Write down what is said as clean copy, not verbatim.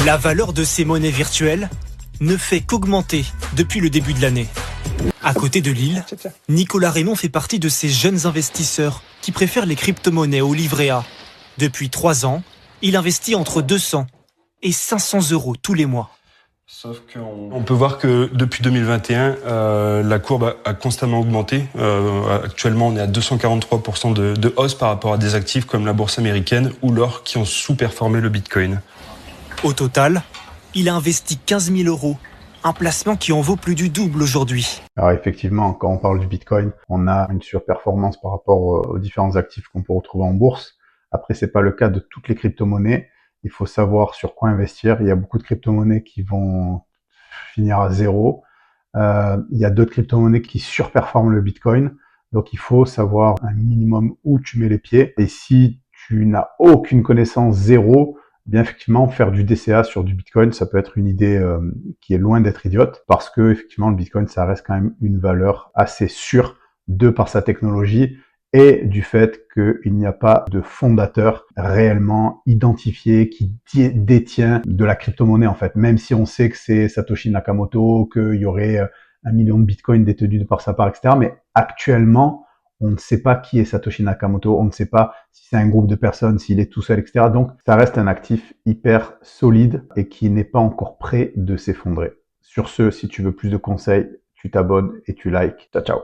La valeur de ces monnaies virtuelles ne fait qu'augmenter depuis le début de l'année. À côté de Lille, Nicolas Raymond fait partie de ces jeunes investisseurs qui préfèrent les crypto-monnaies au livret A. Depuis 3 ans, il investit entre 200 et 500 euros tous les mois. Sauf qu'on peut voir que depuis 2021, la courbe a constamment augmenté. Actuellement, on est à 243% de hausse par rapport à des actifs comme la bourse américaine ou l'or qui ont sous-performé le Bitcoin. Au total, il a investi 15 000 euros, un placement qui en vaut plus du double aujourd'hui. Alors effectivement, quand on parle du Bitcoin, on a une surperformance par rapport aux différents actifs qu'on peut retrouver en bourse. Après, c'est pas le cas de toutes les crypto-monnaies. Il faut savoir sur quoi investir. Il y a beaucoup de crypto-monnaies qui vont finir à zéro. Il y a d'autres crypto-monnaies qui surperforment le Bitcoin. Donc il faut savoir un minimum où tu mets les pieds. Et si tu n'as aucune connaissance, zéro, bien effectivement, faire du DCA sur du Bitcoin, ça peut être une idée qui est loin d'être idiote, parce que effectivement, le Bitcoin, ça reste quand même une valeur assez sûre de par sa technologie et du fait qu'il n'y a pas de fondateur réellement identifié qui détient de la crypto-monnaie en fait. Même si on sait que c'est Satoshi Nakamoto, qu'il y aurait 1 million de Bitcoin détenus de par sa part, etc. Mais actuellement, on ne sait pas qui est Satoshi Nakamoto, on ne sait pas si c'est un groupe de personnes, s'il est tout seul, etc. Donc, ça reste un actif hyper solide et qui n'est pas encore prêt de s'effondrer. Sur ce, si tu veux plus de conseils, tu t'abonnes et tu likes. Ciao, ciao.